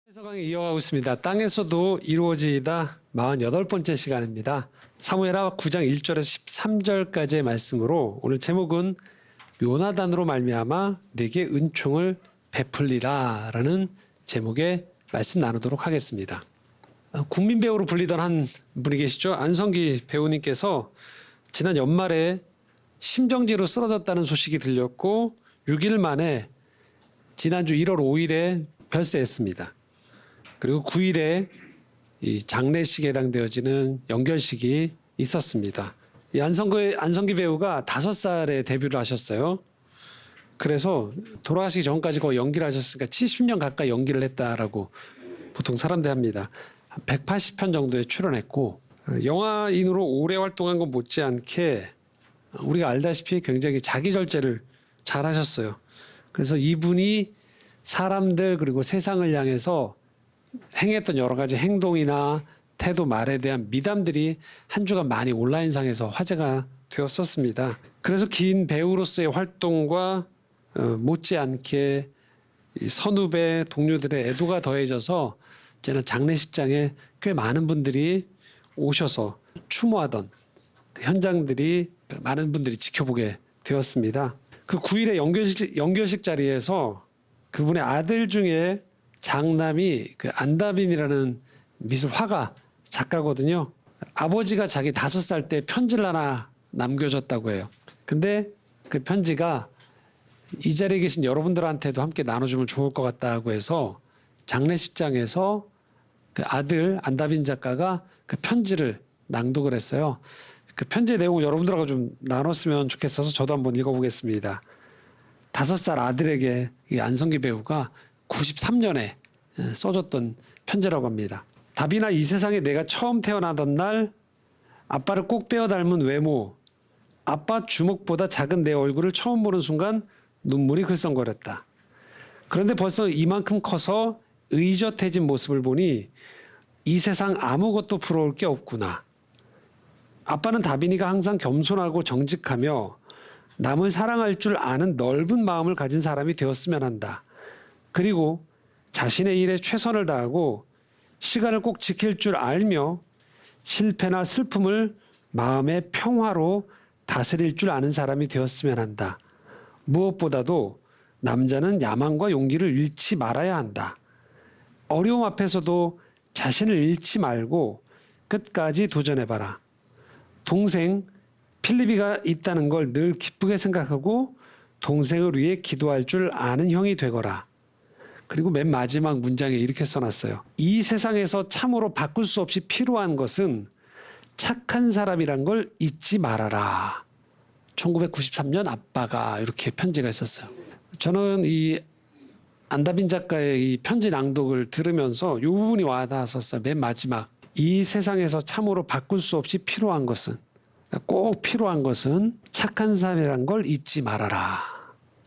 해석강의 이어가고 있습니다. 땅에서도 이루어지다 48번째 시간입니다. 사무엘하 9장 1절에서 13절까지의 말씀으로 오늘 제목은 요나단으로 말미암아 내게 은총을 베풀리라 라는 제목의 말씀 나누도록 하겠습니다. 국민 배우로 불리던 한 분이 계시죠. 안성기 배우님께서 지난 연말에 심정지로 쓰러졌다는 소식이 들렸고 6일 만에 지난주 1월 5일에 별세했습니다. 그리고 9일에 이 장례식에 해당되어지는 연결식이 있었습니다. 이 안성기 배우가 5살에 데뷔를 하셨어요. 그래서 돌아가시기 전까지 거의 연기를 하셨으니까 70년 가까이 연기를 했다라고 보통 사람들 합니다. 180편 정도에 출연했고 영화인으로 오래 활동한 건 못지않게 우리가 알다시피 굉장히 자기 절제를 잘 하셨어요. 그래서 이분이 사람들 그리고 세상을 향해서 행했던 여러 가지 행동이나 태도 말에 대한 미담들이 한 주간 많이 온라인상에서 화제가 되었었습니다. 그래서 긴 배우로서의 활동과 못지않게 이 선후배 동료들의 애도가 더해져서 이제는 장례식장에 꽤 많은 분들이 오셔서 추모하던 그 현장들이 많은 분들이 지켜보게 되었습니다. 그 9일의 연결식 자리에서 그분의 아들 중에 장남이 그 안다빈이라는 미술 화가 작가거든요. 아버지가 자기 5살 때 편지를 하나 남겨줬다고 해요. 근데 그 편지가 이 자리에 계신 여러분들한테도 함께 나눠주면 좋을 것 같다고 해서 장례식장에서 그 아들 안다빈 작가가 그 편지를 낭독을 했어요. 그 편지의 내용을 여러분들하고 좀 나눴으면 좋겠어서 저도 한번 읽어보겠습니다. 5살 아들에게 이 안성기 배우가 93년에 써줬던 편지라고 합니다. 다빈아, 이 세상에 내가 처음 태어나던 날 아빠를 꼭 빼어 닮은 외모, 아빠 주먹보다 작은 내 얼굴을 처음 보는 순간 눈물이 글썽거렸다. 그런데 벌써 이만큼 커서 의젓해진 모습을 보니 이 세상 아무것도 부러울 게 없구나. 아빠는 다빈이가 항상 겸손하고 정직하며 남을 사랑할 줄 아는 넓은 마음을 가진 사람이 되었으면 한다. 그리고 자신의 일에 최선을 다하고 시간을 꼭 지킬 줄 알며 실패나 슬픔을 마음의 평화로 다스릴 줄 아는 사람이 되었으면 한다. 무엇보다도 남자는 야망과 용기를 잃지 말아야 한다. 어려움 앞에서도 자신을 잃지 말고 끝까지 도전해봐라. 동생 필립이가 있다는 걸 늘 기쁘게 생각하고 동생을 위해 기도할 줄 아는 형이 되거라. 그리고 맨 마지막 문장에 이렇게 써놨어요. 이 세상에서 참으로 바꿀 수 없이 필요한 것은 착한 사람이란 걸 잊지 말아라. 1993년 아빠가 이렇게 편지가 있었어요. 저는 이 안다빈 작가의 이 편지 낭독을 들으면서 이 부분이 와닿았었어요. 맨 마지막. 이 세상에서 참으로 바꿀 수 없이 필요한 것은, 꼭 필요한 것은 착한 사람이란 걸 잊지 말아라.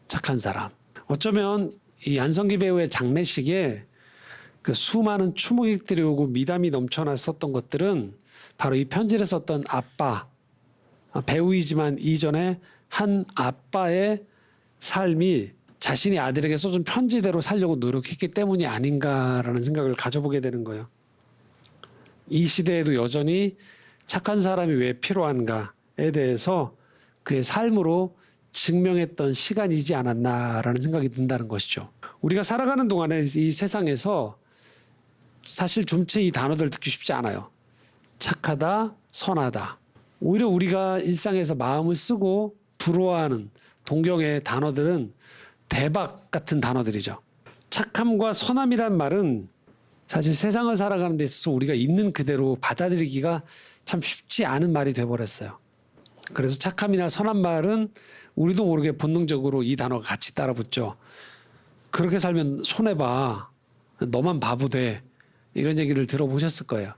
착한 사람. 어쩌면 이 안성기 배우의 장례식에 그 수많은 추모객들이 오고 미담이 넘쳐났었던 것들은 바로 이 편지를 썼던 아빠, 배우이지만 이전에 한 아빠의 삶이 자신이 아들에게 써준 편지대로 살려고 노력했기 때문이 아닌가라는 생각을 가져보게 되는 거예요. 이 시대에도 여전히 착한 사람이 왜 필요한가에 대해서 그의 삶으로 증명했던 시간이지 않았나라는 생각이 든다는 것이죠. 우리가 살아가는 동안에 이 세상에서 사실 좀체 이 단어들 듣기 쉽지 않아요. 착하다, 선하다. 오히려 우리가 일상에서 마음을 쓰고 부러워하는 동경의 단어들은 대박 같은 단어들이죠. 착함과 선함이란 말은 사실 세상을 살아가는 데 있어서 우리가 있는 그대로 받아들이기가 참 쉽지 않은 말이 돼버렸어요. 그래서 착함이나 선한 말은 우리도 모르게 본능적으로 이 단어가 같이 따라붙죠. 그렇게 살면 손해봐. 너만 바보 돼. 이런 얘기를 들어보셨을 거예요.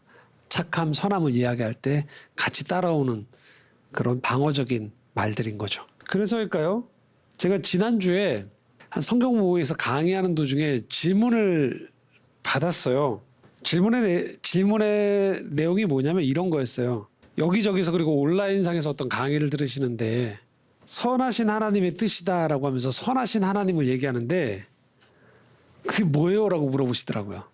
착함, 선함을 이야기할 때 같이 따라오는 그런 방어적인 말들인 거죠. 그래서일까요? 제가 지난주에 한 성경 모임에서 강의하는 도중에 질문을 받았어요. 질문의 내용이 뭐냐면 이런 거였어요. 여기저기서 그리고 온라인상에서 어떤 강의를 들으시는데 선하신 하나님의 뜻이다라고 하면서 선하신 하나님을 얘기하는데 그게 뭐예요? 라고 물어보시더라고요.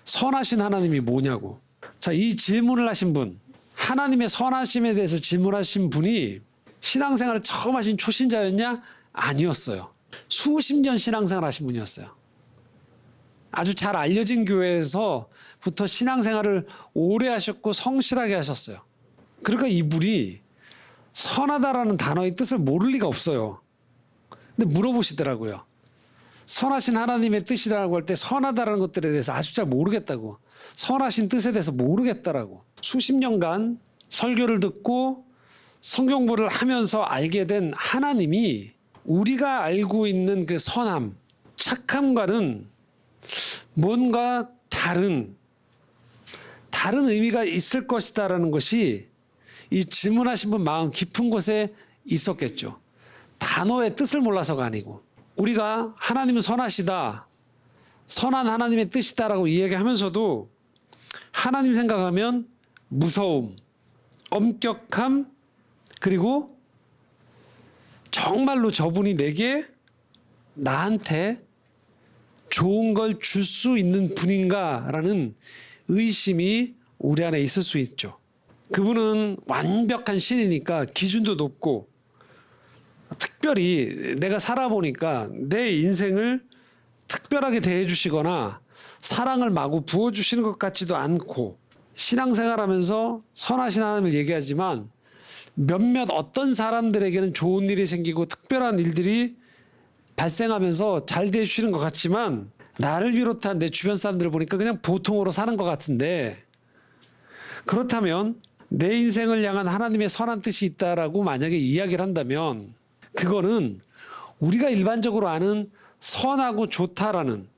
선하신 하나님이 뭐냐고. 자, 이 질문을 하신 분, 하나님의 선하심에 대해서 질문하신 분이 신앙생활을 처음 하신 초신자였냐? 아니었어요. 수십 년 신앙생활 하신 분이었어요. 아주 잘 알려진 교회에서부터 신앙생활을 오래 하셨고 성실하게 하셨어요. 그러니까 이분이 선하다라는 단어의 뜻을 모를 리가 없어요. 근데 물어보시더라고요. 선하신 하나님의 뜻이라고 할 때 선하다라는 것들에 대해서 아주 잘 모르겠다고. 선하신 뜻에 대해서 모르겠다라고. 수십 년간 설교를 듣고 성경부를 하면서 알게 된 하나님이 우리가 알고 있는 그 선함, 착함과는 뭔가 다른 의미가 있을 것이다라는 것이 이 질문하신 분 마음 깊은 곳에 있었겠죠. 단어의 뜻을 몰라서가 아니고 우리가 하나님은 선하시다, 선한 하나님의 뜻이다라고 이야기하면서도 하나님 생각하면 무서움, 엄격함, 그리고 정말로 저분이 나한테 좋은 걸 줄 수 있는 분인가라는 의심이 우리 안에 있을 수 있죠. 그분은 완벽한 신이니까 기준도 높고 특별히 내가 살아보니까 내 인생을 특별하게 대해주시거나 사랑을 마구 부어주시는 것 같지도 않고 신앙생활하면서 선하신 하나님을 얘기하지만 몇몇 어떤 사람들에게는 좋은 일이 생기고 특별한 일들이 발생하면서 잘 대해주시는 것 같지만 나를 비롯한 내 주변 사람들을 보니까 그냥 보통으로 사는 것 같은데 그렇다면 내 인생을 향한 하나님의 선한 뜻이 있다라고 만약에 이야기를 한다면 그거는 우리가 일반적으로 아는 선하고 좋다라는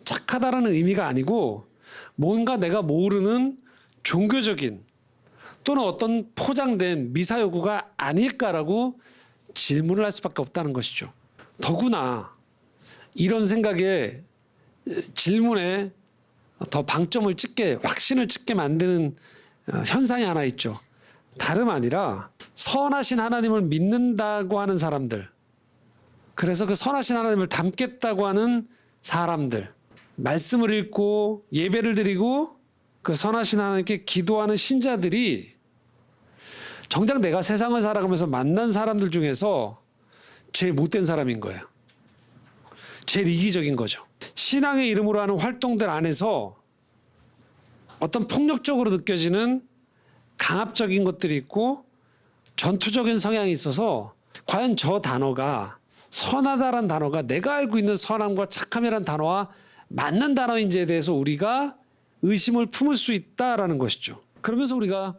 착하다라는 의미가 아니고 뭔가 내가 모르는 종교적인 또는 어떤 포장된 미사여구가 아닐까라고 질문을 할 수밖에 없다는 것이죠. 더구나 이런 생각에 질문에 더 방점을 찍게 확신을 찍게 만드는 현상이 하나 있죠. 다름 아니라 선하신 하나님을 믿는다고 하는 사람들, 그래서 그 선하신 하나님을 닮겠다고 하는 사람들, 말씀을 읽고 예배를 드리고 그 선하신 하나님께 기도하는 신자들이 정작 내가 세상을 살아가면서 만난 사람들 중에서 제일 못된 사람인 거예요. 제일 이기적인 거죠. 신앙의 이름으로 하는 활동들 안에서 어떤 폭력적으로 느껴지는 강압적인 것들이 있고 전투적인 성향이 있어서 과연 저 단어가 선하다란 단어가 내가 알고 있는 선함과 착함이란 단어와 맞는 단어인지에 대해서 우리가 의심을 품을 수 있다라는 것이죠. 그러면서 우리가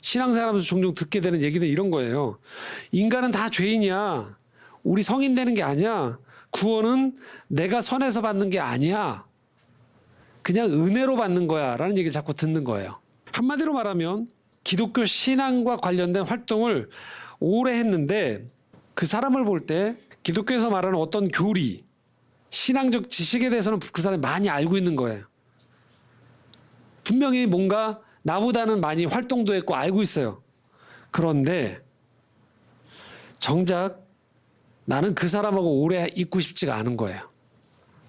신앙생활하면서 종종 듣게 되는 얘기는 이런 거예요. 인간은 다 죄인이야. 우리 성인 되는 게 아니야. 구원은 내가 선해서 받는 게 아니야. 그냥 은혜로 받는 거야 라는 얘기를 자꾸 듣는 거예요. 한마디로 말하면 기독교 신앙과 관련된 활동을 오래 했는데 그 사람을 볼 때 기독교에서 말하는 어떤 교리, 신앙적 지식에 대해서는 그 사람이 많이 알고 있는 거예요. 분명히 뭔가 나보다는 많이 활동도 했고 알고 있어요. 그런데 정작 나는 그 사람하고 오래 있고 싶지가 않은 거예요.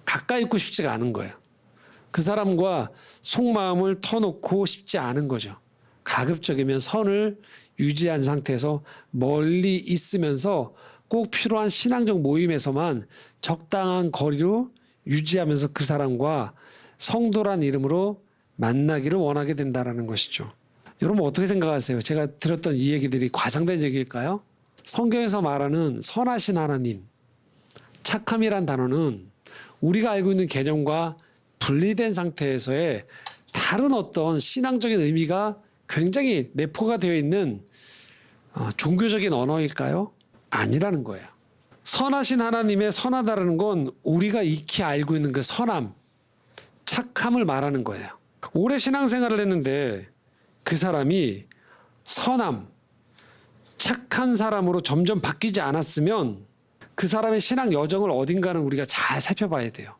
가까이 있고 싶지가 않은 거예요. 그 사람과 속마음을 터놓고 싶지 않은 거죠. 가급적이면 선을 유지한 상태에서 멀리 있으면서 꼭 필요한 신앙적 모임에서만 적당한 거리로 유지하면서 그 사람과 성도란 이름으로 만나기를 원하게 된다는 것이죠. 여러분 어떻게 생각하세요? 제가 들었던 이 얘기들이 과장된 얘기일까요? 성경에서 말하는 선하신 하나님, 착함이란 단어는 우리가 알고 있는 개념과 분리된 상태에서의 다른 어떤 신앙적인 의미가 굉장히 내포가 되어 있는 종교적인 언어일까요? 아니라는 거예요. 선하신 하나님의 선하다라는 건 우리가 익히 알고 있는 그 선함, 착함을 말하는 거예요. 오래 신앙생활을 했는데 그 사람이 선함, 착한 사람으로 점점 바뀌지 않았으면 그 사람의 신앙 여정을 어딘가는 우리가 잘 살펴봐야 돼요.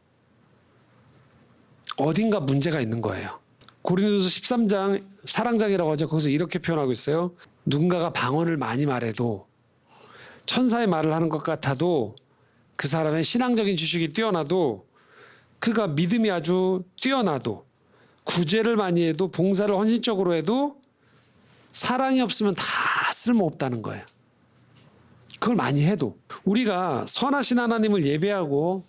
어딘가 문제가 있는 거예요. 고린도서 13장 사랑장이라고 하죠. 거기서 이렇게 표현하고 있어요. 누군가가 방언을 많이 말해도 천사의 말을 하는 것 같아도 그 사람의 신앙적인 지식이 뛰어나도 그가 믿음이 아주 뛰어나도 구제를 많이 해도 봉사를 헌신적으로 해도 사랑이 없으면 다 쓸모없다는 거예요. 그걸 많이 해도 우리가 선하신 하나님을 예배하고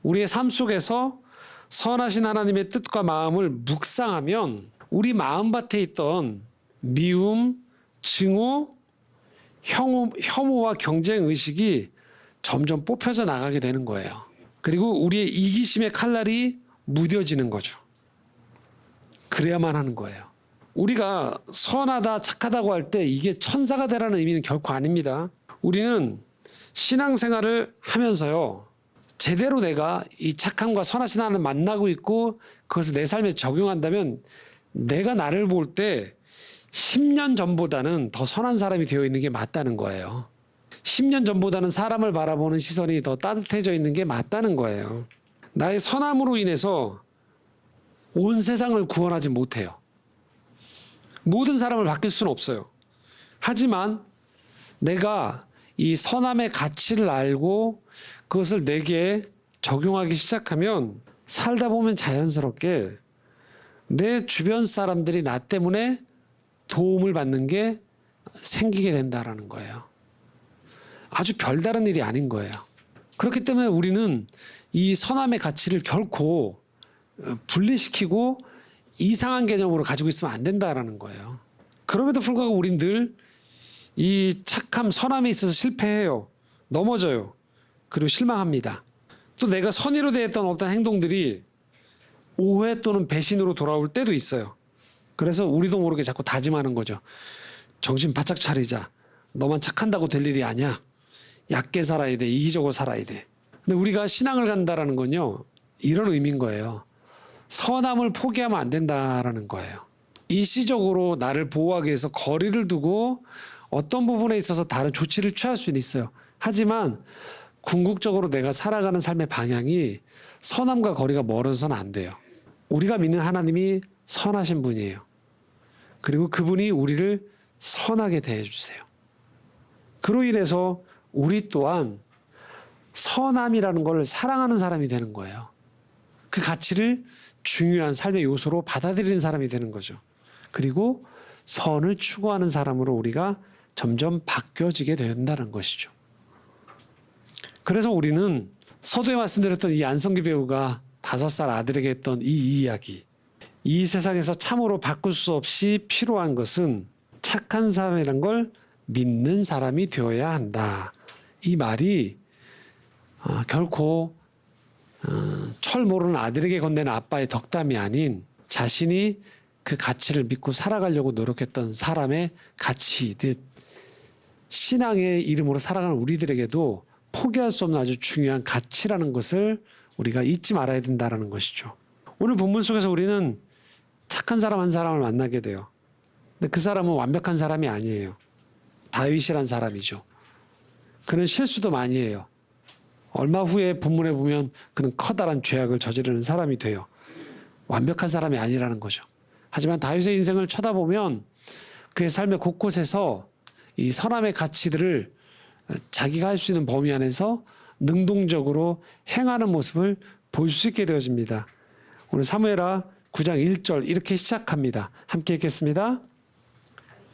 우리의 삶 속에서 선하신 하나님의 뜻과 마음을 묵상하면 우리 마음밭에 있던 미움, 증오, 혐오와 경쟁 의식이 점점 뽑혀져 나가게 되는 거예요. 그리고 우리의 이기심의 칼날이 무뎌지는 거죠. 그래야만 하는 거예요. 우리가 선하다, 착하다고 할 때 이게 천사가 되라는 의미는 결코 아닙니다. 우리는 신앙생활을 하면서요, 제대로 내가 이 착함과 선하신 하나님을 만나고 있고 그것을 내 삶에 적용한다면 내가 나를 볼 때 10년 전보다는 더 선한 사람이 되어 있는 게 맞다는 거예요. 10년 전보다는 사람을 바라보는 시선이 더 따뜻해져 있는 게 맞다는 거예요. 나의 선함으로 인해서 온 세상을 구원하지 못해요. 모든 사람을 바뀔 수는 없어요. 하지만 내가 이 선함의 가치를 알고 그것을 내게 적용하기 시작하면 살다 보면 자연스럽게 내 주변 사람들이 나 때문에 도움을 받는 게 생기게 된다라는 거예요. 아주 별다른 일이 아닌 거예요. 그렇기 때문에 우리는 이 선함의 가치를 결코 분리시키고 이상한 개념으로 가지고 있으면 안 된다라는 거예요. 그럼에도 불구하고 우린 늘 이 착함, 선함에 있어서 실패해요. 넘어져요. 그리고 실망합니다. 또 내가 선의로 대했던 어떤 행동들이 오해 또는 배신으로 돌아올 때도 있어요. 그래서 우리도 모르게 자꾸 다짐하는 거죠. 정신 바짝 차리자. 너만 착한다고 될 일이 아니야. 얕게 살아야 돼. 이기적으로 살아야 돼. 근데 우리가 신앙을 간다라는 건요, 이런 의미인 거예요. 선함을 포기하면 안 된다라는 거예요. 일시적으로 나를 보호하기 위해서 거리를 두고 어떤 부분에 있어서 다른 조치를 취할 수는 있어요. 하지만 궁극적으로 내가 살아가는 삶의 방향이 선함과 거리가 멀어서는 안 돼요. 우리가 믿는 하나님이 선하신 분이에요. 그리고 그분이 우리를 선하게 대해주세요. 그로 인해서 우리 또한 선함이라는 걸 사랑하는 사람이 되는 거예요. 그 가치를 중요한 삶의 요소로 받아들이는 사람이 되는 거죠. 그리고 선을 추구하는 사람으로 우리가 점점 바뀌어지게 된다는 것이죠. 그래서 우리는 서두에 말씀드렸던 이 안성기 배우가 5살 아들에게 했던 이 이야기, 이 세상에서 참으로 바꿀 수 없이 필요한 것은 착한 사람이란 걸 믿는 사람이 되어야 한다. 이 말이 결코 철 모르는 아들에게 건네는 아빠의 덕담이 아닌 자신이 그 가치를 믿고 살아가려고 노력했던 사람의 가치이듯 신앙의 이름으로 살아가는 우리들에게도 포기할 수 없는 아주 중요한 가치라는 것을 우리가 잊지 말아야 된다는 것이죠. 오늘 본문 속에서 우리는 착한 사람 한 사람을 만나게 돼요. 근데 그 사람은 완벽한 사람이 아니에요. 다윗이란 사람이죠. 그는 실수도 많이 해요. 얼마 후에 본문에 보면 그는 커다란 죄악을 저지르는 사람이 돼요. 완벽한 사람이 아니라는 거죠. 하지만 다윗의 인생을 쳐다보면 그의 삶의 곳곳에서 이 선함의 가치들을 자기가 할 수 있는 범위 안에서 능동적으로 행하는 모습을 볼 수 있게 되어집니다. 오늘 사무엘하 9장 1절 이렇게 시작합니다. 함께 읽겠습니다.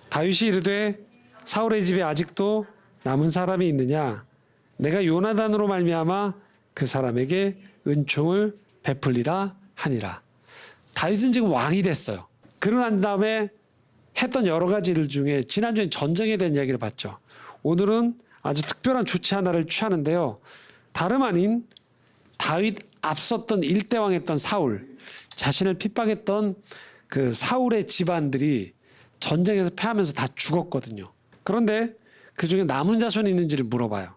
다윗이 이르되 사울의 집에 아직도 남은 사람이 있느냐? 내가 요나단으로 말미암아 그 사람에게 은총을 베풀리라 하니라. 다윗은 지금 왕이 됐어요. 그러고 난 다음에 했던 여러 가지 일 중에 지난주엔 전쟁에 대한 이야기를 봤죠. 오늘은 아주 특별한 조치 하나를 취하는데요. 다름 아닌 다윗 앞섰던 1대 왕했던 사울, 자신을 핍박했던 그 사울의 집안들이 전쟁에서 패하면서 다 죽었거든요. 그런데 그 중에 남은 자손이 있는지를 물어봐요.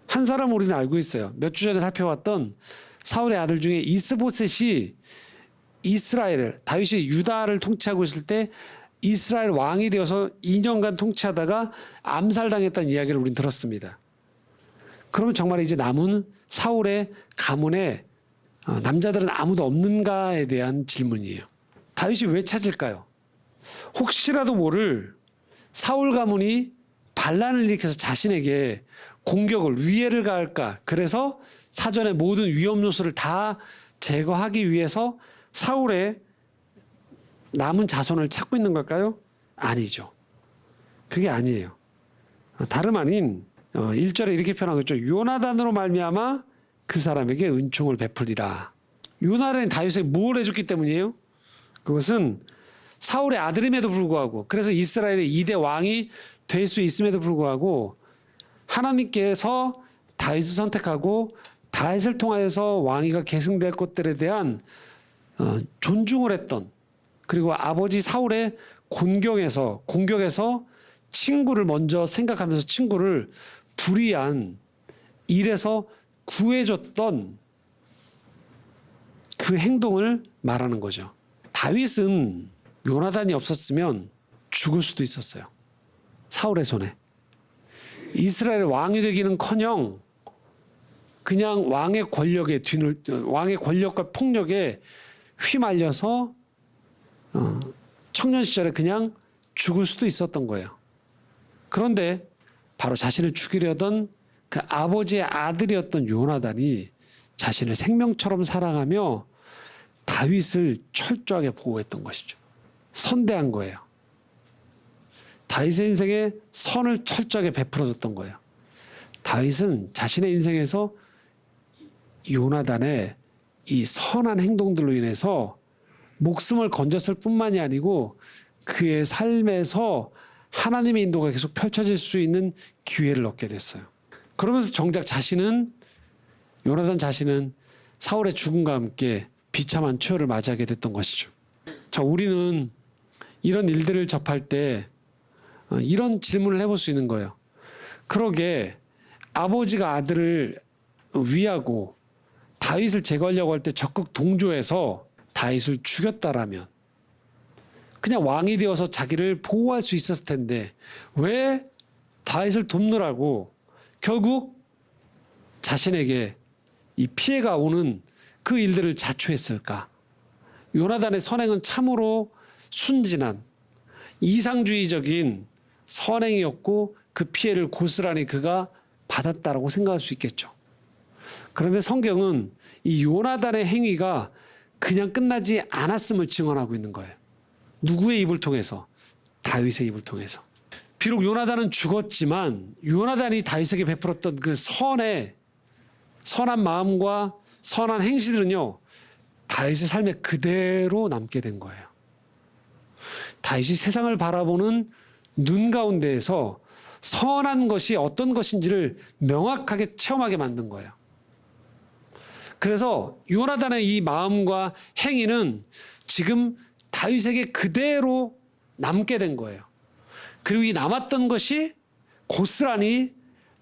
한 사람 우리는 알고 있어요. 몇 주 전에 살펴봤던 사울의 아들 중에 이스보셋이 이스라엘을, 다윗이 유다를 통치하고 있을 때 이스라엘 왕이 되어서 2년간 통치하다가 암살당했다는 이야기를 우린 들었습니다. 그러면 정말 이제 남은 사울의 가문에 남자들은 아무도 없는가에 대한 질문이에요. 다윗이 왜 찾을까요? 혹시라도 모를 사울 가문이 반란을 일으켜서 자신에게 공격을, 위해를 가할까. 그래서 사전에 모든 위험 요소를 다 제거하기 위해서 사울의 남은 자손을 찾고 있는 걸까요? 아니죠. 그게 아니에요. 다름 아닌 1절에 이렇게 표현하고 있죠. 요나단으로 말미암아 그 사람에게 은총을 베풀리라. 요나단이 다윗에게 뭘 해줬기 때문이에요? 그것은 사울의 아들임에도 불구하고, 그래서 이스라엘의 2대 왕이 될 수 있음에도 불구하고 하나님께서 다윗을 선택하고 다윗을 통하여서 왕위가 계승될 것들에 대한 존중을 했던, 그리고 아버지 사울의 공격에서 친구를 먼저 생각하면서 친구를 불의한 일에서 구해줬던 그 행동을 말하는 거죠. 다윗은 요나단이 없었으면 죽을 수도 있었어요. 사울의 손에. 이스라엘 왕이 되기는커녕 그냥 왕의 권력과 폭력에 휘말려서 청년 시절에 그냥 죽을 수도 있었던 거예요. 그런데 바로 자신을 죽이려던 그 아버지의 아들이었던 요나단이 자신을 생명처럼 사랑하며 다윗을 철저하게 보호했던 것이죠. 선대한 거예요. 다윗의 인생에 선을 철저하게 베풀어줬던 거예요. 다윗은 자신의 인생에서 요나단의 이 선한 행동들로 인해서 목숨을 건졌을 뿐만이 아니고 그의 삶에서 하나님의 인도가 계속 펼쳐질 수 있는 기회를 얻게 됐어요. 그러면서 정작 요나단 자신은 사울의 죽음과 함께 비참한 추월을 맞이하게 됐던 것이죠. 자, 우리는 이런 일들을 접할 때 이런 질문을 해볼 수 있는 거예요. 그러게 아버지가 아들을 위하고 다윗을 제거하려고 할 때 적극 동조해서 다윗을 죽였다라면 그냥 왕이 되어서 자기를 보호할 수 있었을 텐데 왜 다윗을 돕느라고 결국 자신에게 이 피해가 오는 그 일들을 자초했을까? 요나단의 선행은 참으로 순진한 이상주의적인 선행이었고 그 피해를 고스란히 그가 받았다라고 생각할 수 있겠죠. 그런데 성경은 이 요나단의 행위가 그냥 끝나지 않았음을 증언하고 있는 거예요. 누구의 입을 통해서? 다윗의 입을 통해서. 비록 요나단은 죽었지만 요나단이 다윗에게 베풀었던 그 선한 마음과 선한 행실은요, 다윗의 삶에 그대로 남게 된 거예요. 다윗이 세상을 바라보는 눈 가운데에서 선한 것이 어떤 것인지를 명확하게 체험하게 만든 거예요. 그래서 요나단의 이 마음과 행위는 지금 다윗에게 그대로 남게 된 거예요. 그리고 이 남았던 것이 고스란히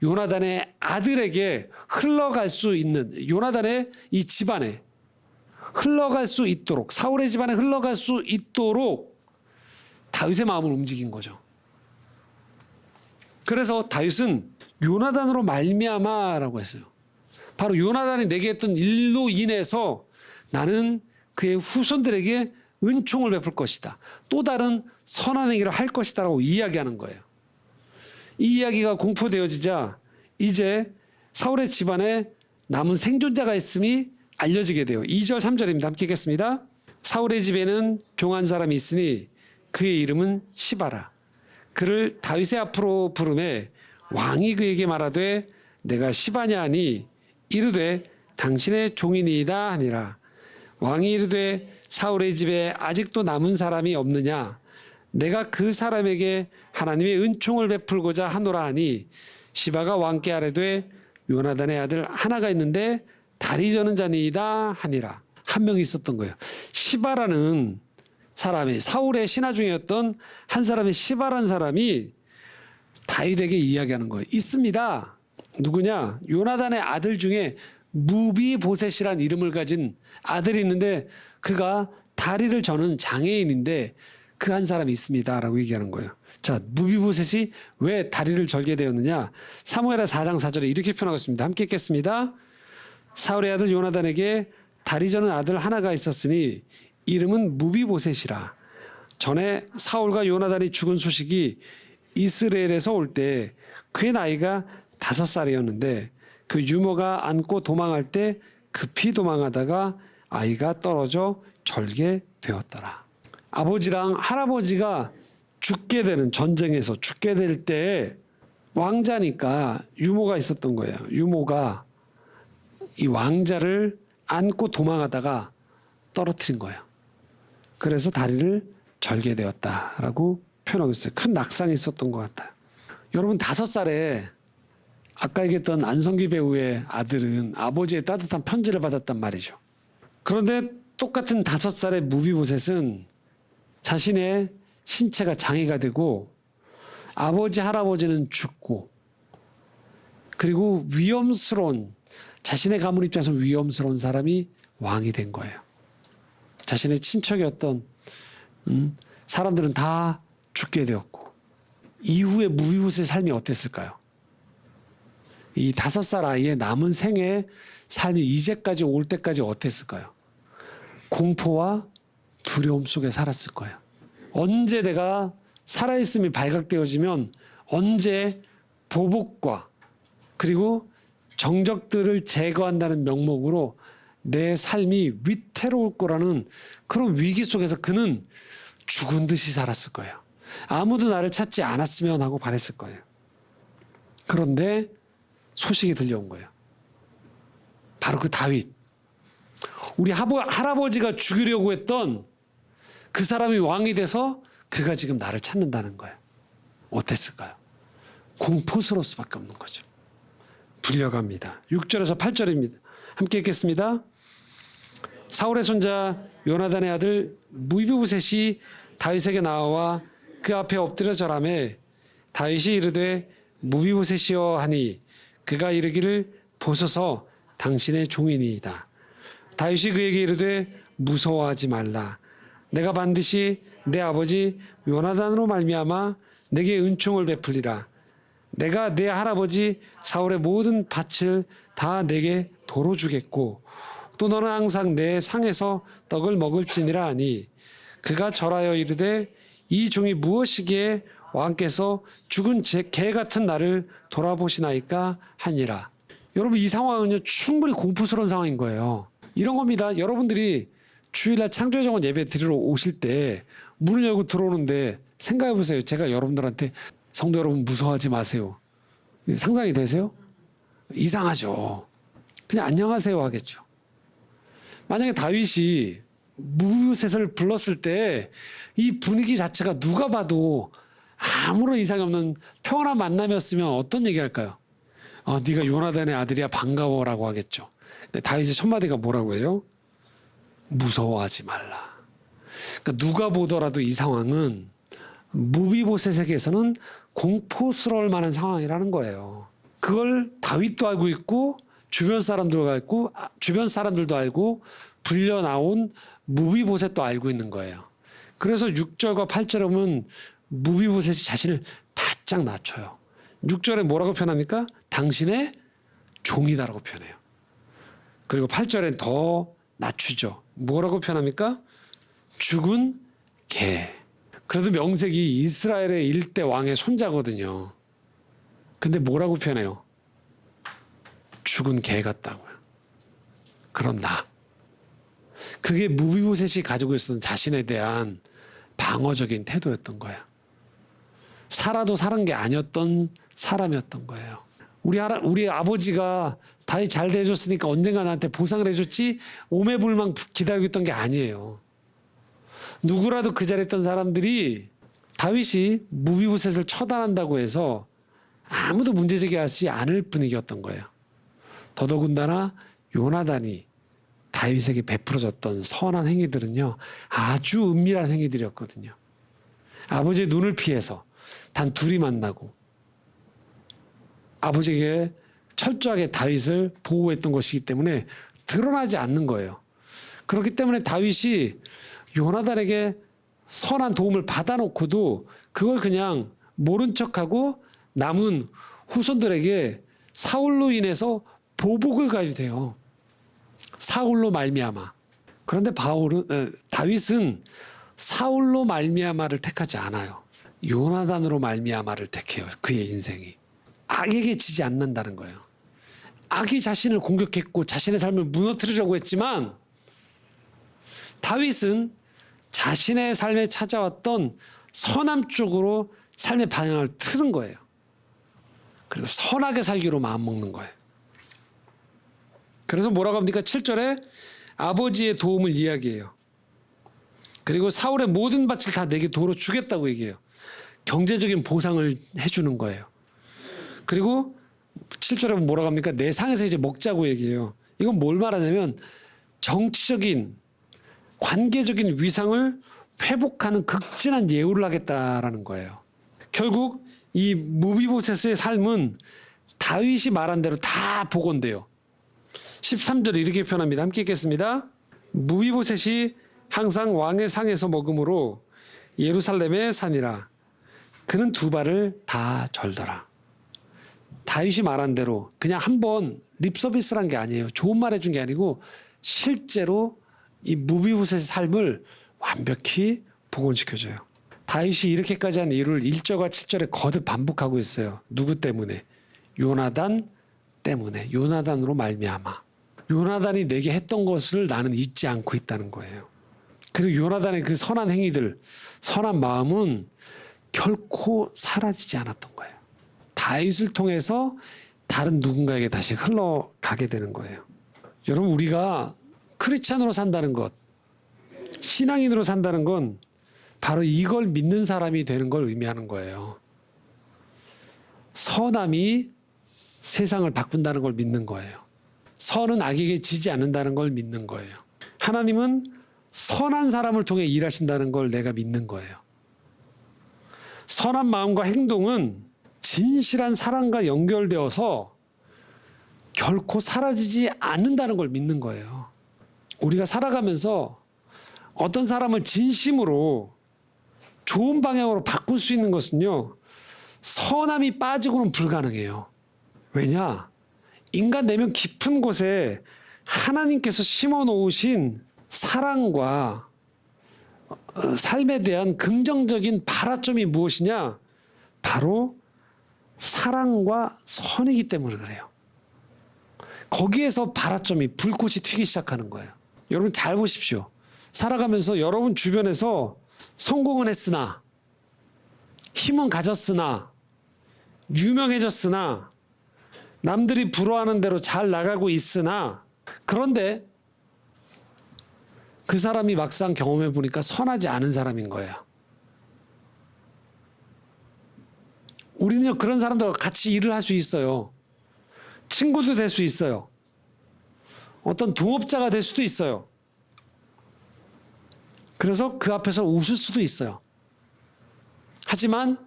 요나단의 아들에게 흘러갈 수 있는, 요나단의 이 집안에 흘러갈 수 있도록, 사울의 집안에 흘러갈 수 있도록 다윗의 마음을 움직인 거죠. 그래서 다윗은 요나단으로 말미암아라고 했어요. 바로 요나단이 내게 했던 일로 인해서 나는 그의 후손들에게 은총을 베풀 것이다. 또 다른 선한 행위를 할 것이다 라고 이야기하는 거예요. 이 이야기가 공포되어지자 이제 사울의 집안에 남은 생존자가 있음이 알려지게 돼요. 2절 3절입니다. 함께 읽겠습니다. 사울의 집에는 종한 사람이 있으니 그의 이름은 시바라. 그를 다윗의 앞으로 부르매 왕이 그에게 말하되 내가 시바냐 하니 이르되 당신의 종이니이다 하니라. 왕이 이르되 사울의 집에 아직도 남은 사람이 없느냐? 내가 그 사람에게 하나님의 은총을 베풀고자 하노라 하니 시바가 왕께 아뢰되 요나단의 아들 하나가 있는데 다리 저는 자니이다 하니라. 한 명이 있었던 거예요. 시바라는 사람이, 사울의 신하 중이었던 한 사람의 시바라는 사람이 다윗에게 이야기하는 거예요. 있습니다. 누구냐? 요나단의 아들 중에 무비보셋이란 이름을 가진 아들이 있는데 그가 다리를 저는 장애인인데 그 한 사람이 있습니다 라고 얘기하는 거예요. 자, 무비보셋이 왜 다리를 절게 되었느냐? 사무엘하 4장 4절에 이렇게 표현하고 있습니다. 함께 읽겠습니다. 사울의 아들 요나단에게 다리 저는 아들 하나가 있었으니 이름은 무비보셋이라. 전에 사울과 요나단이 죽은 소식이 이스라엘에서 올 때 그의 나이가 5살이었는데 그 유모가 안고 도망할 때 급히 도망하다가 아이가 떨어져 절게 되었더라. 아버지랑 할아버지가 죽게 되는 전쟁에서 죽게 될 때 왕자니까 유모가 있었던 거예요. 유모가 이 왕자를 안고 도망하다가 떨어뜨린 거예요. 그래서 다리를 절개되었다라고 표현하고 있어요. 큰 낙상이 있었던 것 같아요. 여러분 5살에 아까 얘기했던 안성기 배우의 아들은 아버지의 따뜻한 편지를 받았단 말이죠. 그런데 똑같은 5살의 무비보셋은 자신의 신체가 장애가 되고 아버지 할아버지는 죽고 그리고 위험스러운 자신의 가문 입장에서 위험스러운 사람이 왕이 된 거예요. 자신의 친척이었던 사람들은 다 죽게 되었고 이후에 무비보셋의 삶이 어땠을까요? 이 5살 아이의 남은 생의 삶이 이제까지 올 때까지 어땠을까요? 공포와 두려움 속에 살았을 거예요. 언제 내가 살아있음이 발각되어지면 언제 보복과 그리고 정적들을 제거한다는 명목으로 내 삶이 위태로울 거라는 그런 위기 속에서 그는 죽은 듯이 살았을 거예요. 아무도 나를 찾지 않았으면 하고 바랬을 거예요. 그런데 소식이 들려온 거예요. 바로 그 다윗. 우리 할아버지가 죽이려고 했던 그 사람이 왕이 돼서 그가 지금 나를 찾는다는 거예요. 어땠을까요? 공포스러울 수밖에 없는 거죠. 불려갑니다. 6절에서 8절입니다. 함께 읽겠습니다. 사울의 손자 요나단의 아들 무비보셋이 다윗에게 나와 그 앞에 엎드려 절하매 다윗이 이르되 무비보셋이여 하니 그가 이르기를 보소서 당신의 종이니이다. 다윗이 그에게 이르되 무서워하지 말라. 내가 반드시 내 아버지 요나단으로 말미암아 내게 은총을 베풀리라. 내가 내 할아버지 사울의 모든 밭을 다 내게 도로 주겠고 또 너는 항상 내 상에서 떡을 먹을지니라 하니 그가 절하여 이르되 이 종이 무엇이기에 왕께서 죽은 개 같은 나를 돌아보시나이까 하니라. 여러분 이 상황은요 충분히 공포스러운 상황인 거예요. 이런 겁니다. 여러분들이 주일날 창조의 정원 예배 드리러 오실 때 문을 열고 들어오는데 생각해 보세요. 제가 여러분들한테 성도 여러분 무서워하지 마세요. 상상이 되세요? 이상하죠. 그냥 안녕하세요 하겠죠. 만약에 다윗이 무비보셋을 불렀을 때 이 분위기 자체가 누가 봐도 아무런 이상이 없는 평온한 만남이었으면 어떤 얘기 할까요? 네가 요나단의 아들이야 반가워라고 하겠죠. 근데 다윗의 첫 마디가 뭐라고 해요? 무서워하지 말라. 그러니까 누가 보더라도 이 상황은 무비보셋에게서는 공포스러울 만한 상황이라는 거예요. 그걸 다윗도 알고 있고 주변 사람들도 알고 불려 나온 무비보셋도 알고 있는 거예요. 그래서 6절과 8절에 보면 무비보셋이 자신을 바짝 낮춰요. 6절에 뭐라고 표현합니까? 당신의 종이다라고 표현해요. 그리고 8절에 더 낮추죠. 뭐라고 표현합니까? 죽은 개. 그래도 명색이 이스라엘의 1대 왕의 손자거든요. 근데 뭐라고 표현해요? 죽은 개 같다고요. 그런 나. 그게 무비보셋이 가지고 있었던 자신에 대한 방어적인 태도였던 거예요. 살아도 사는 게 아니었던 사람이었던 거예요. 우리 아버지가 다윗 잘 대해줬으니까 언젠가 나한테 보상을 해줬지 오매불망 기다리고 있던 게 아니에요. 누구라도 그 자리에 있던 사람들이 다윗이 무비보셋을 처단한다고 해서 아무도 문제제기하지 않을 분위기였던 거예요. 더더군다나 요나단이 다윗에게 베풀어졌던 선한 행위들은요 아주 은밀한 행위들이었거든요. 아버지의 눈을 피해서 단 둘이 만나고 아버지에게 철저하게 다윗을 보호했던 것이기 때문에 드러나지 않는 거예요. 그렇기 때문에 다윗이 요나단에게 선한 도움을 받아놓고도 그걸 그냥 모른 척하고 남은 후손들에게 사울로 인해서 보복을 가해도 돼요. 사울로 말미암아. 그런데 다윗은 사울로 말미암아를 택하지 않아요. 요나단으로 말미암아를 택해요. 그의 인생이. 악에게 지지 않는다는 거예요. 악이 자신을 공격했고 자신의 삶을 무너뜨리려고 했지만 다윗은 자신의 삶에 찾아왔던 선함 쪽으로 삶의 방향을 트는 거예요. 그리고 선하게 살기로 마음먹는 거예요. 그래서 뭐라고 합니까? 7절에 아버지의 도움을 이야기해요. 그리고 사울의 모든 밭을 다 내게 도로 주겠다고 얘기해요. 경제적인 보상을 해주는 거예요. 그리고 7절에 뭐라고 합니까? 내 상에서 이제 먹자고 얘기해요. 이건 뭘 말하냐면 정치적인 관계적인 위상을 회복하는 극진한 예우를 하겠다라는 거예요. 결국 이 무비보셋의 삶은 다윗이 말한 대로 다 복원돼요. 13절 이렇게 표현합니다. 함께 읽겠습니다. 무비보셋이 항상 왕의 상에서 먹음으로 예루살렘에 사니라. 그는 두 발을 다 절더라. 다윗이 말한 대로 그냥 한번 립서비스를 한 게 아니에요. 좋은 말 해준 게 아니고 실제로 이 무비보셋의 삶을 완벽히 복원시켜줘요. 다윗이 이렇게까지 한 이유를 1절과 7절에 거듭 반복하고 있어요. 누구 때문에? 요나단 때문에. 요나단으로 말미암아. 요나단이 내게 했던 것을 나는 잊지 않고 있다는 거예요. 그리고 요나단의 그 선한 행위들, 선한 마음은 결코 사라지지 않았던 거예요. 다윗을 통해서 다른 누군가에게 다시 흘러가게 되는 거예요. 여러분, 우리가 크리스찬으로 산다는 것, 신앙인으로 산다는 건 바로 이걸 믿는 사람이 되는 걸 의미하는 거예요. 선함이 세상을 바꾼다는 걸 믿는 거예요. 선은 악에게 지지 않는다는 걸 믿는 거예요. 하나님은 선한 사람을 통해 일하신다는 걸 내가 믿는 거예요. 선한 마음과 행동은 진실한 사랑과 연결되어서 결코 사라지지 않는다는 걸 믿는 거예요. 우리가 살아가면서 어떤 사람을 진심으로 좋은 방향으로 바꿀 수 있는 것은요, 선함이 빠지고는 불가능해요. 왜냐? 인간 내면 깊은 곳에 하나님께서 심어 놓으신 사랑과 삶에 대한 긍정적인 발화점이 무엇이냐? 바로 사랑과 선이기 때문에 그래요. 거기에서 발화점이, 불꽃이 튀기 시작하는 거예요. 여러분 잘 보십시오. 살아가면서 여러분 주변에서 성공은 했으나, 힘은 가졌으나, 유명해졌으나, 남들이 부러워하는 대로 잘 나가고 있으나, 그런데 그 사람이 막상 경험해 보니까 선하지 않은 사람인 거예요. 우리는요, 그런 사람들과 같이 일을 할 수 있어요. 친구도 될 수 있어요. 어떤 동업자가 될 수도 있어요. 그래서 그 앞에서 웃을 수도 있어요. 하지만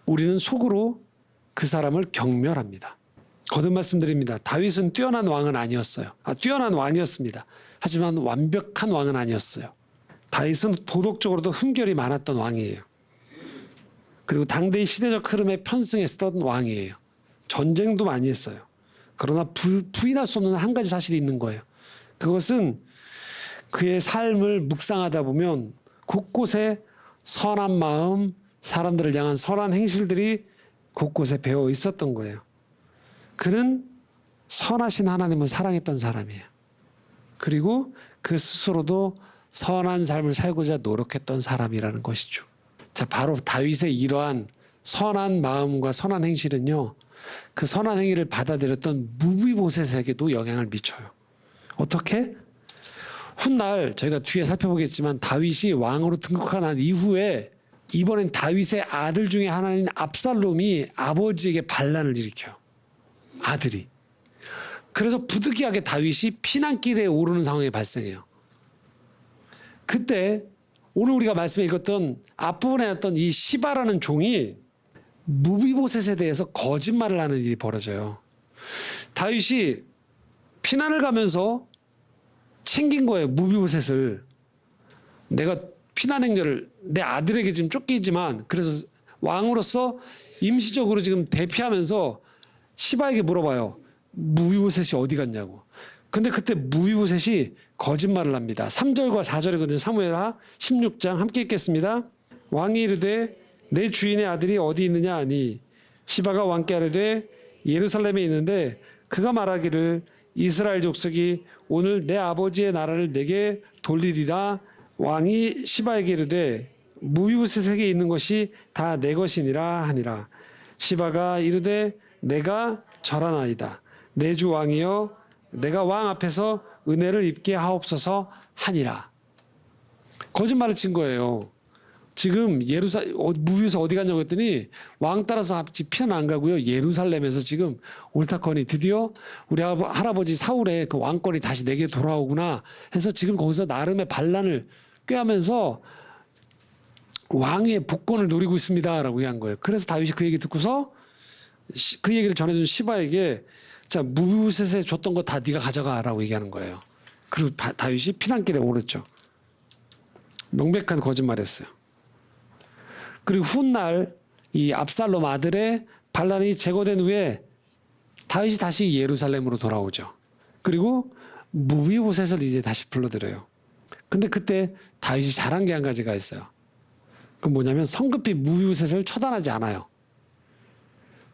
우리는 속으로 그 사람을 경멸합니다. 거듭 말씀드립니다. 다윗은 뛰어난 왕은 아니었어요. 뛰어난 왕이었습니다. 하지만 완벽한 왕은 아니었어요. 다윗은 도덕적으로도 흠결이 많았던 왕이에요. 그리고 당대의 시대적 흐름에 편승했었던 왕이에요. 전쟁도 많이 했어요. 그러나 부인할 수 없는 한 가지 사실이 있는 거예요. 그것은 그의 삶을 묵상하다 보면 곳곳에 선한 마음, 사람들을 향한 선한 행실들이 곳곳에 배어 있었던 거예요. 그는 선하신 하나님을 사랑했던 사람이에요. 그리고 그 스스로도 선한 삶을 살고자 노력했던 사람이라는 것이죠. 자, 바로 다윗의 이러한 선한 마음과 선한 행실은요, 그 선한 행위를 받아들였던 무비보셋에게도 영향을 미쳐요. 어떻게? 훗날 저희가 뒤에 살펴보겠지만 다윗이 왕으로 등극한 이후에 이번엔 다윗의 아들 중에 하나인 압살롬이 아버지에게 반란을 일으켜요. 아들이. 그래서 부득이하게 다윗이 피난길에 오르는 상황이 발생해요. 그때 오늘 우리가 말씀에 읽었던 앞부분에 났던 이 시바라는 종이 무비보셋에 대해서 거짓말을 하는 일이 벌어져요. 다윗이 피난을 가면서 챙긴 거예요. 무비보셋을. 내가 피난 행렬을 내 아들에게 지금 쫓기지만 그래서 왕으로서 임시적으로 지금 대피하면서 시바에게 물어봐요. 무비보셋이 어디 갔냐고. 근데 그때 무비보셋이 거짓말을 합니다. 3절과 4절이거든요. 사무엘하 16장 함께 읽겠습니다. 왕이 이르되 내 주인의 아들이 어디 있느냐 하니 시바가 왕께 아뢰되 예루살렘에 있는데 그가 말하기를 이스라엘 족속이 오늘 내 아버지의 나라를 내게 돌리리라 왕이 시바에게 이르되 무비보셋에게 있는 것이 다 내 것이니라 하니라. 시바가 이르되 내가 절하나이다. 내 주 왕이여 내가 왕 앞에서 은혜를 입게 하옵소서 하니라. 거짓말을 친 거예요. 지금 무비보셋 어디 갔냐고 했더니 왕 따라서 피난 안 가고요. 예루살렘에서 지금 옳다커니 드디어 우리 할아버지 사울의 그 왕권이 다시 내게 돌아오구나 해서 지금 거기서 나름의 반란을 꾀하면서 왕의 복권을 노리고 있습니다라고 한 거예요. 그래서 다윗이 그 얘기 듣고서 그 얘기를 전해준 시바에게 자 무비보셋에 줬던 거 다 네가 가져가라고 얘기하는 거예요. 그리고 다윗이 피난길에 오르죠. 명백한 거짓말했어요. 그리고 훗날 이 압살롬 아들의 반란이 제거된 후에 다윗이 다시 예루살렘으로 돌아오죠. 그리고 무비보셋을 이제 다시 불러들여요. 근데 그때 다윗이 잘한 게 한 가지가 있어요. 그건 뭐냐면 성급히 무비보셋을 처단하지 않아요.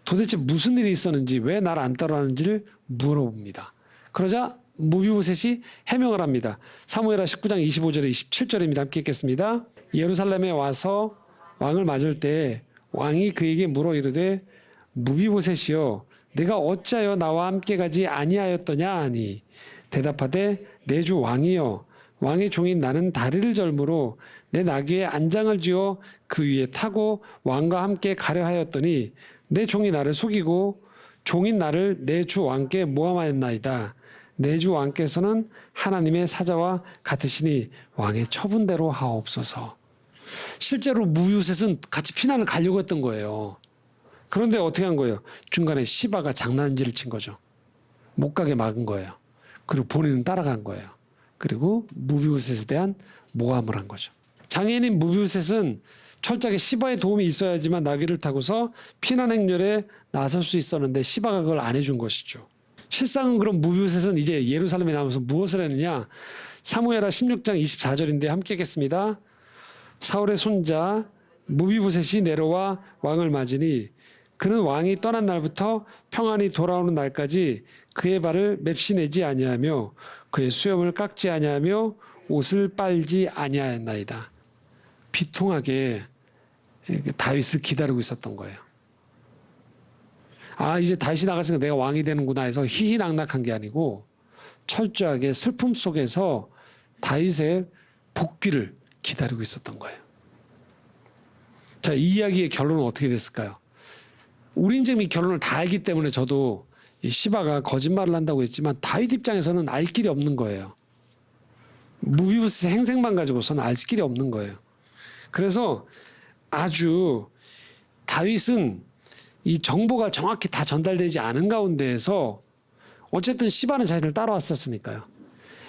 도대체 무슨 일이 있었는지 왜 나를 안 따라하는지를 물어봅니다. 그러자 무비보셋이 해명을 합니다. 사무엘하 19장 25절에 27절입니다. 함께 읽겠습니다. 예루살렘에 와서 왕을 맞을 때 왕이 그에게 물어 이르되 무비보셋이여 내가 어찌하여 나와 함께 가지 아니하였더냐 하니 대답하되 내 주 왕이여 왕의 종인 나는 다리를 절므로 내 나귀에 안장을 지어 그 위에 타고 왕과 함께 가려 하였더니 내 종이 나를 속이고 종인 나를 내 주 왕께 모함하였나이다. 내 주 왕께서는 하나님의 사자와 같으시니 왕의 처분대로 하옵소서. 실제로 무비보셋은 같이 피난을 가려고 했던 거예요. 그런데 어떻게 한 거예요? 중간에 시바가 장난질을 친 거죠. 못 가게 막은 거예요. 그리고 본인은 따라간 거예요. 그리고 무비보셋에 대한 모함을 한 거죠. 장애인인 무비보셋은 철저하게 시바의 도움이 있어야지만 나귀를 타고서 피난 행렬에 나설 수 있었는데 시바가 그걸 안 해준 것이죠. 실상은 그럼 무비보셋은 이제 예루살렘에 나와서 무엇을 했느냐? 사무엘하 16장 24절인데 함께 읽겠습니다. 사울의 손자 무비보셋이 내려와 왕을 맞으니 그는 왕이 떠난 날부터 평안히 돌아오는 날까지 그의 발을 맵시내지 아니하며 그의 수염을 깎지 아니하며 옷을 빨지 아니하였나이다. 비통하게 다윗을 기다리고 있었던 거예요. 아 이제 다윗이 나갔으니까 내가 왕이 되는구나 해서 희희낙낙한 게 아니고 철저하게 슬픔 속에서 다윗의 복귀를 기다리고 있었던 거예요. 자, 이 이야기의 결론은 어떻게 됐을까요? 우린 지금 이 결론을 다 알기 때문에 저도 이 시바가 거짓말을 한다고 했지만 다윗 입장에서는 알 길이 없는 거예요. 무비보셋 행색만 가지고서는 알 길이 없는 거예요. 그래서 아주 다윗은 이 정보가 정확히 다 전달되지 않은 가운데에서 어쨌든 시바는 자신을 따라왔었으니까요.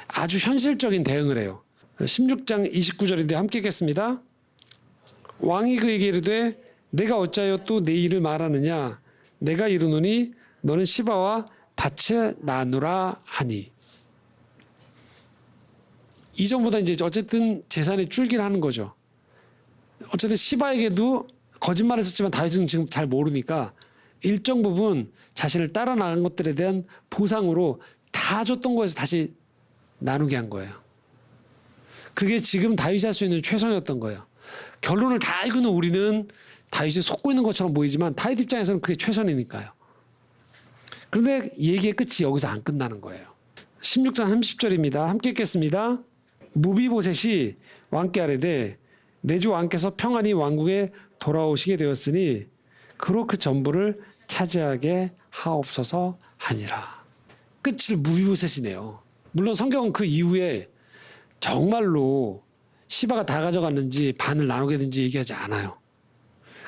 아주 현실적인 대응을 해요. 16장 29절인데 함께 읽겠습니다. 왕이 그에게 이르되 내가 어찌하여 또 내 일을 말하느냐 내가 이르노니 너는 시바와 밭을 나누라 하니. 이전보다 이제 어쨌든 재산이 줄긴 하는 거죠. 어쨌든 시바에게도 거짓말을 했지만 다윗은 지금 잘 모르니까 일정 부분 자신을 따라 나간 것들에 대한 보상으로 다 줬던 거에서 다시 나누게 한 거예요. 그게 지금 다윗이 할 수 있는 최선이었던 거예요. 결론을 다 알고는 우리는 다윗이 속고 있는 것처럼 보이지만 다윗 입장에서는 그게 최선이니까요. 그런데 얘기의 끝이 여기서 안 끝나는 거예요. 16장 30절입니다. 함께 읽겠습니다. 무비보셋이 왕께 아뢰되 내 주 왕께서 평안히 왕국에 돌아오시게 되었으니 그로 그 전부를 차지하게 하옵소서 하니라. 끝을 무비보셋이네요. 물론 성경은 그 이후에 정말로 시바가 다 가져갔는지 반을 나누게든지 얘기하지 않아요.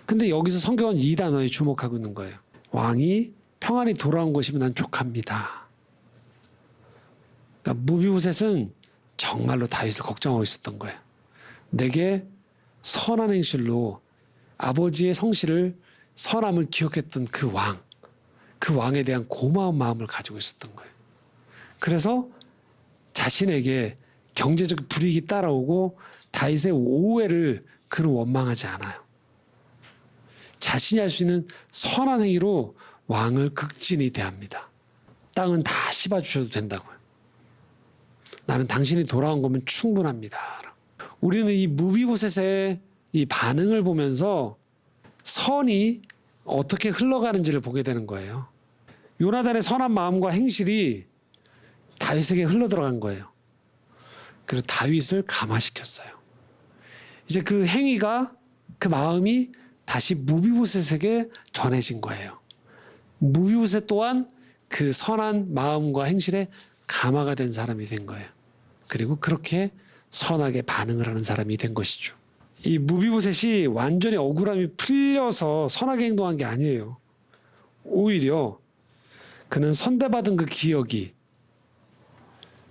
근데 여기서 성경은 이 단어에 주목하고 있는 거예요. 왕이 평안히 돌아온 것이면 난 족합니다. 그러니까 무비보셋은 정말로 다윗을 걱정하고 있었던 거예요. 내게 선한 행실로 아버지의 성실을 선함을 기억했던 그 왕, 그 왕에 대한 고마운 마음을 가지고 있었던 거예요. 그래서 자신에게 경제적 불이익이 따라오고 다윗의 오해를 그는 원망하지 않아요. 자신이 할 수 있는 선한 행위로 왕을 극진히 대합니다. 땅은 다 씹어주셔도 된다고요. 나는 당신이 돌아온 거면 충분합니다. 우리는 이 무비보셋의 이 반응을 보면서 선이 어떻게 흘러가는지를 보게 되는 거예요. 요나단의 선한 마음과 행실이 다윗에게 흘러들어간 거예요. 그래서 다윗을 감화시켰어요. 이제 그 행위가, 그 마음이 다시 무비보셋에게 전해진 거예요. 무비보셋 또한 그 선한 마음과 행실에 감화가 된 사람이 된 거예요. 그리고 그렇게 선하게 반응을 하는 사람이 된 것이죠. 이 무비보셋이 완전히 억울함이 풀려서 선하게 행동한 게 아니에요. 오히려 그는 선대받은 그 기억이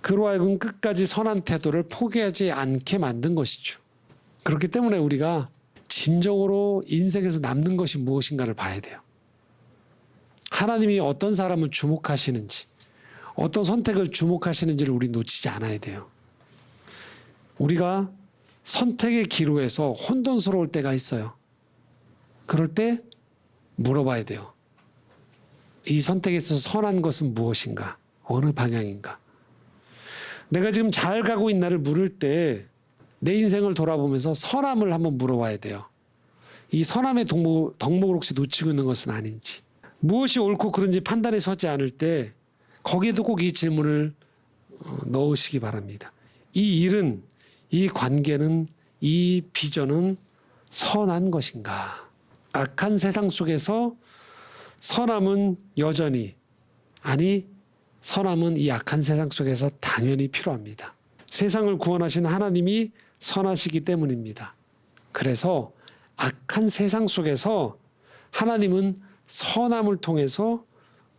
그로 하여금 끝까지 선한 태도를 포기하지 않게 만든 것이죠. 그렇기 때문에 우리가 진정으로 인생에서 남는 것이 무엇인가를 봐야 돼요. 하나님이 어떤 사람을 주목하시는지, 어떤 선택을 주목하시는지를 우리 놓치지 않아야 돼요. 우리가 선택의 기로에서 혼돈스러울 때가 있어요. 그럴 때 물어봐야 돼요. 이 선택에 있어서 선한 것은 무엇인가? 어느 방향인가? 내가 지금 잘 가고 있나를 물을 때 내 인생을 돌아보면서 선함을 한번 물어봐야 돼요. 이 선함의 덕목을 혹시 놓치고 있는 것은 아닌지. 무엇이 옳고 그른지 판단이 서지 않을 때 거기에도 꼭 이 질문을 넣으시기 바랍니다. 이 일은, 이 관계는, 이 비전은 선한 것인가? 악한 세상 속에서 선함은 여전히, 아니 선함은 이 악한 세상 속에서 당연히 필요합니다. 세상을 구원하신 하나님이 선하시기 때문입니다. 그래서 악한 세상 속에서 하나님은 선함을 통해서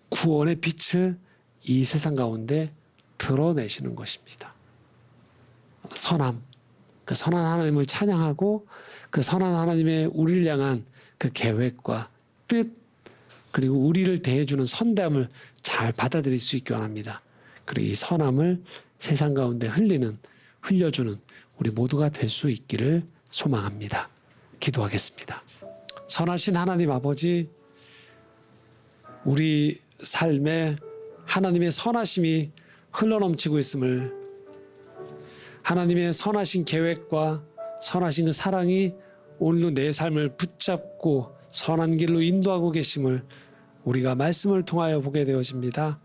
구원의 빛을 이 세상 가운데 드러내시는 것입니다. 선함, 그 선한 하나님을 찬양하고 그 선한 하나님의 우리를 향한 그 계획과 뜻, 그리고 우리를 대해주는 선대함을 잘 받아들일 수 있기 원합니다. 그리고 이 선함을 세상 가운데 흘려주는 우리 모두가 될 수 있기를 소망합니다. 기도하겠습니다. 선하신 하나님 아버지, 우리 삶에 하나님의 선하심이 흘러넘치고 있음을, 하나님의 선하신 계획과 선하신 그 사랑이 오늘도 내 삶을 붙잡고 선한 길로 인도하고 계심을 우리가 말씀을 통하여 보게 되어집니다.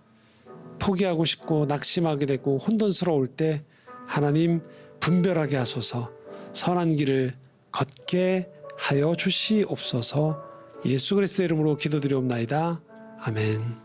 포기하고 싶고 낙심하게 되고 혼돈스러울 때 하나님 분별하게 하소서, 선한 길을 걷게 하여 주시옵소서. 예수 그리스도의 이름으로 기도드리옵나이다. 아멘.